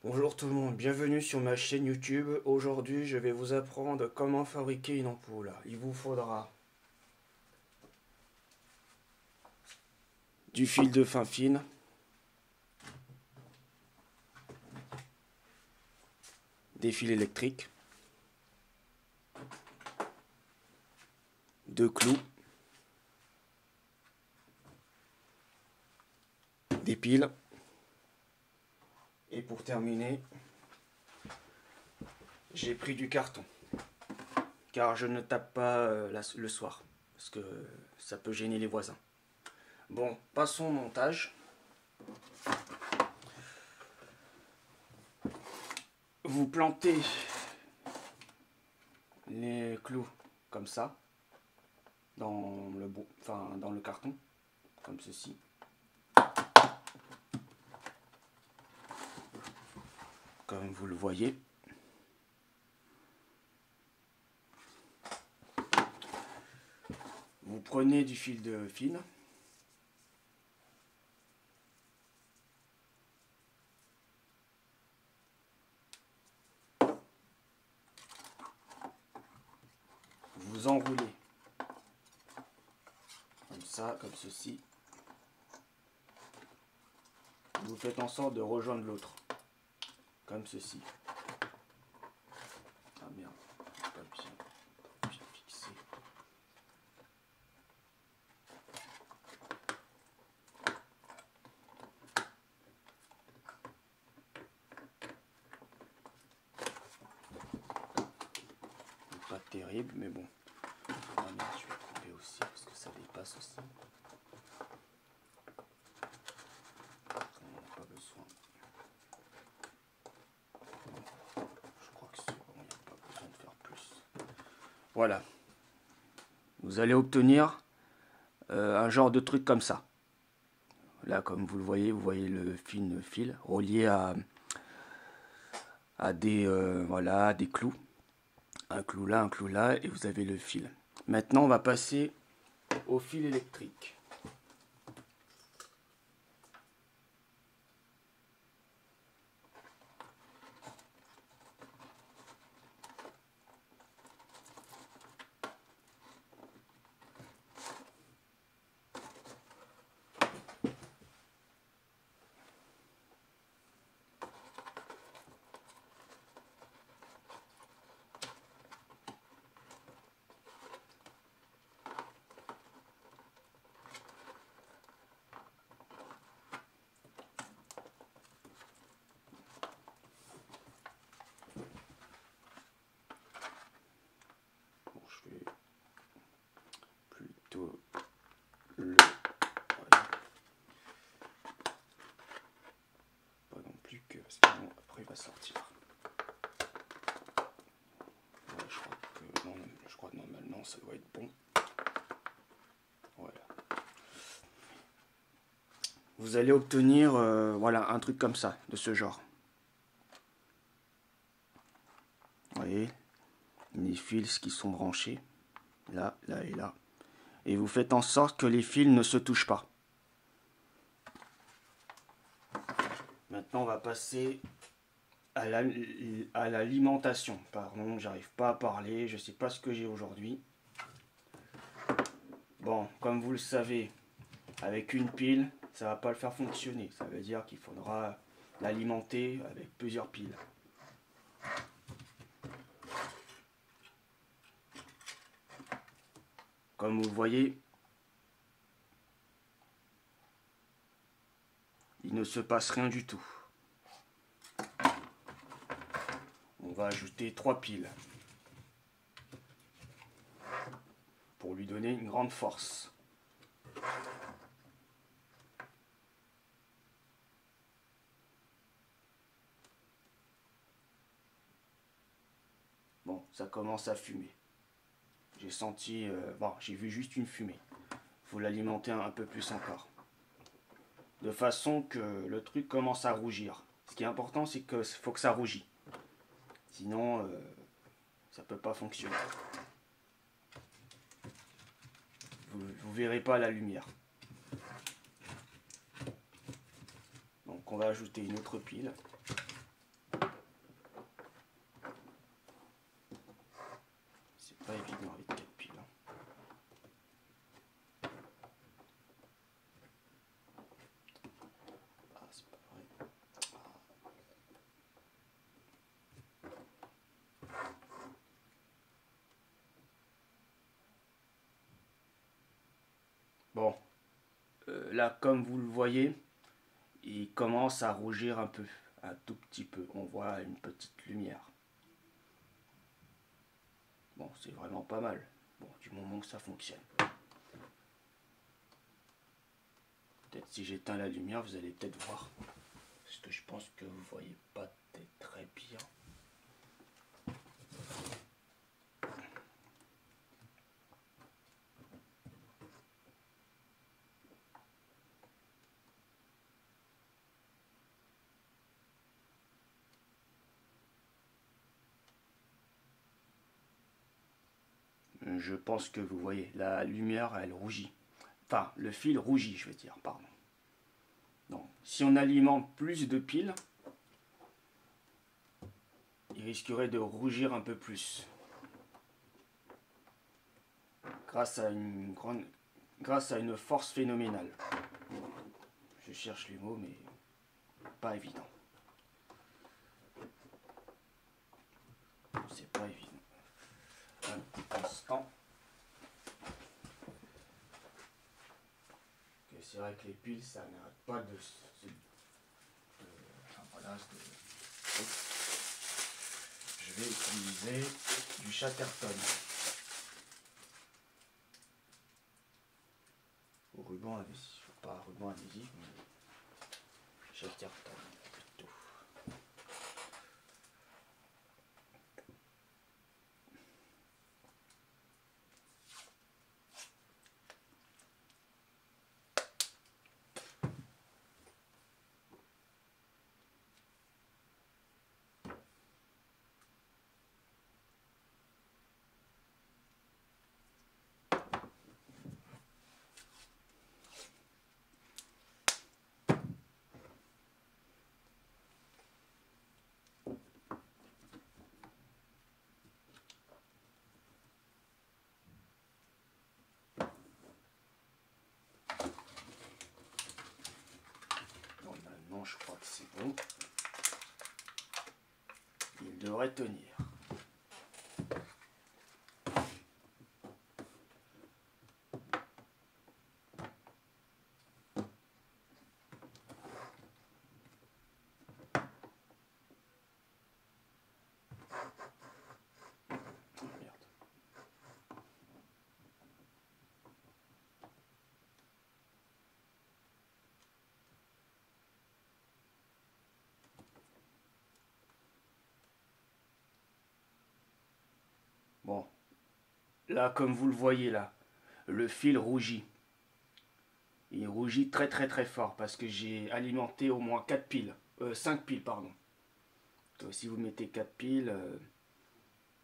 Bonjour tout le monde, bienvenue sur ma chaîne YouTube. Aujourd'hui, je vais vous apprendre comment fabriquer une ampoule. Il vous faudra du fil de fin fine, des fils électriques, deux clous, des piles et pour terminer, j'ai pris du carton car je ne tape pas le soir parce que ça peut gêner les voisins. Bon, passons au montage. Vous plantez les clous comme ça dans dans le carton, comme ceci. Comme vous le voyez. Vous prenez du fil de fil. Vous enroulez comme ça, comme ceci. Vous faites en sorte de rejoindre l'autre, comme ceci. Ah merde, pas bien fixé. Pas terrible, mais bon. Ah merde, je vais couper aussi parce que ça dépasse aussi. On n'a pas besoin. Je crois que c'est bon, il n'y a pas besoin de faire plus. Voilà. Vous allez obtenir un genre de truc comme ça. Là, comme vous voyez le fil relié à des, voilà, des clous. Un clou là, et vous avez le fil. Maintenant, on va passer au fil électrique. Plutôt le voilà. Pas non plus que parce que sinon après il va sortir. Ouais, je crois que normalement ça doit être bon. Voilà. Vous allez obtenir voilà un truc comme ça, de ce genre. Vous voyez les fils qui sont branchés là, là et là. Et vous faites en sorte que les fils ne se touchent pas. Maintenant, on va passer à l'alimentation. Pardon, j'arrive pas à parler, je sais pas ce que j'ai aujourd'hui. Bon, comme vous le savez, avec une pile, ça va pas le faire fonctionner. Ça veut dire qu'il faudra l'alimenter avec plusieurs piles. Comme vous le voyez, il ne se passe rien du tout. On va ajouter 3 piles pour lui donner une grande force. Bon, ça commence à fumer. J'ai senti, bon, j'ai vu juste une fumée. Il faut l'alimenter un peu plus encore. De façon que le truc commence à rougir. Ce qui est important, c'est qu'il faut que ça rougit. Sinon, ça ne peut pas fonctionner. Vous ne verrez pas la lumière. Donc on va ajouter une autre pile. Bon, là comme vous le voyez, il commence à rougir un peu, un tout petit peu. On voit une petite lumière. Bon, c'est vraiment pas mal. Bon, du moment que ça fonctionne. Peut-être si j'éteins la lumière, vous allez peut-être voir. Parce que je pense que vous voyez pas très bien. Je pense que vous voyez, la lumière, elle rougit. Enfin, le fil rougit, je veux dire, pardon. Donc, si on alimente plus de piles, il risquerait de rougir un peu plus. Grâce à une force phénoménale. Je cherche les mots, mais pas évident. C'est pas évident. Un petit instant. C'est vrai que les piles, ça n'arrête pas de voilà, je vais utiliser du Chatterton. Ou ruban adhésif, pas ruban adhésif, mais Chatterton plutôt. Normalement, je crois que c'est bon. Il devrait tenir. Bon, là, comme vous le voyez là, le fil rougit. Il rougit très fort parce que j'ai alimenté au moins 4 piles. 5 piles, pardon. Donc, si vous mettez 4 piles,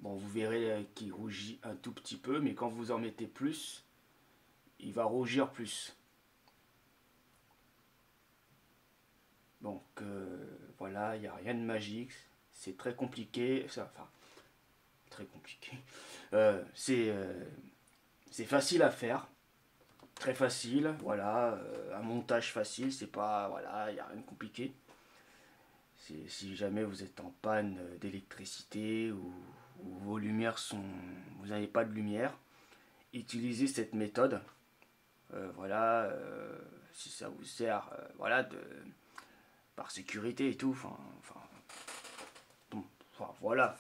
bon, vous verrez qu'il rougit un tout petit peu, mais quand vous en mettez plus, il va rougir plus. Donc voilà, il n'y a rien de magique. C'est très compliqué. Enfin, très compliqué. C'est facile à faire. Très facile. Voilà. Un montage facile. C'est pas. Voilà, il n'y a rien de compliqué. Si jamais vous êtes en panne d'électricité ou vos lumières sont. Vous n'avez pas de lumière, utilisez cette méthode. Voilà. Si ça vous sert. Voilà. Par sécurité et tout. Enfin voilà.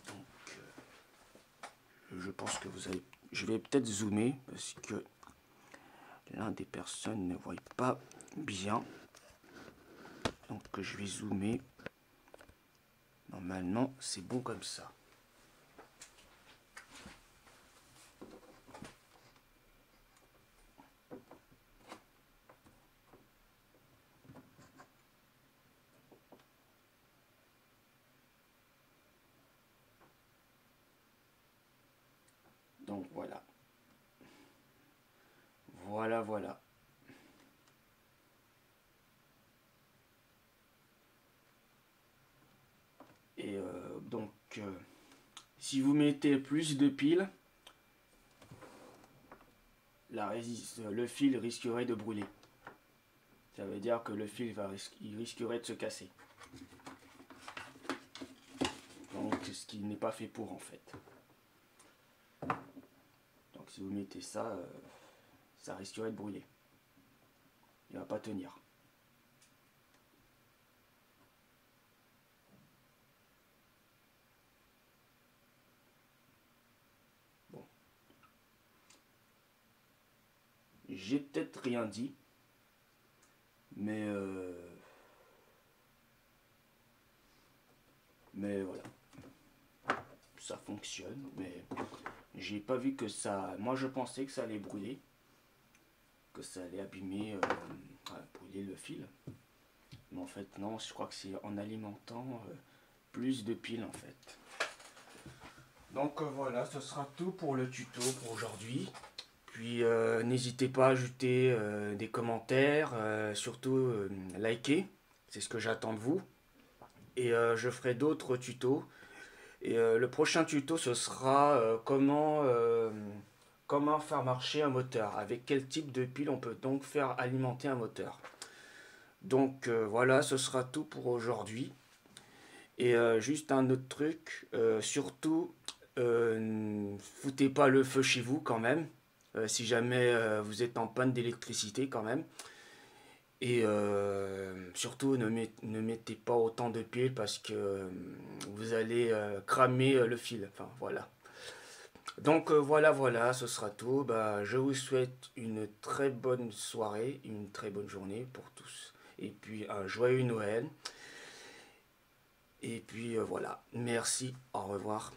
Donc, je pense que vous avez. Je vais peut-être zoomer parce que l'un des personnes ne voit pas bien. Donc, je vais zoomer. Normalement, c'est bon comme ça. Donc voilà. Voilà. Et donc, si vous mettez plus de piles, le fil risquerait de brûler. Ça veut dire que le fil il risquerait de se casser. Donc, ce qui n'est pas fait pour en fait. Donc si vous mettez ça, ça risquerait de brûler. Il va pas tenir. Bon. J'ai peut-être rien dit, mais voilà. Ça fonctionne, mais j'ai pas vu que ça... Moi je pensais que ça allait brûler, que ça allait abîmer, brûler le fil. Mais en fait non, je crois que c'est en alimentant plus de piles en fait. Donc voilà, ce sera tout pour le tuto pour aujourd'hui. Puis n'hésitez pas à ajouter des commentaires, surtout liker, c'est ce que j'attends de vous. Et je ferai d'autres tutos. Et le prochain tuto, ce sera comment faire marcher un moteur. Avec quel type de pile on peut donc faire alimenter un moteur. Donc voilà, ce sera tout pour aujourd'hui. Et juste un autre truc, surtout, foutez pas le feu chez vous quand même. Si jamais vous êtes en panne d'électricité quand même. Et surtout ne mettez pas autant de piles parce que vous allez cramer le fil. Enfin voilà. Donc voilà, ce sera tout. Bah, je vous souhaite une très bonne soirée, une très bonne journée pour tous. Et puis un joyeux Noël. Et puis voilà. Merci, au revoir.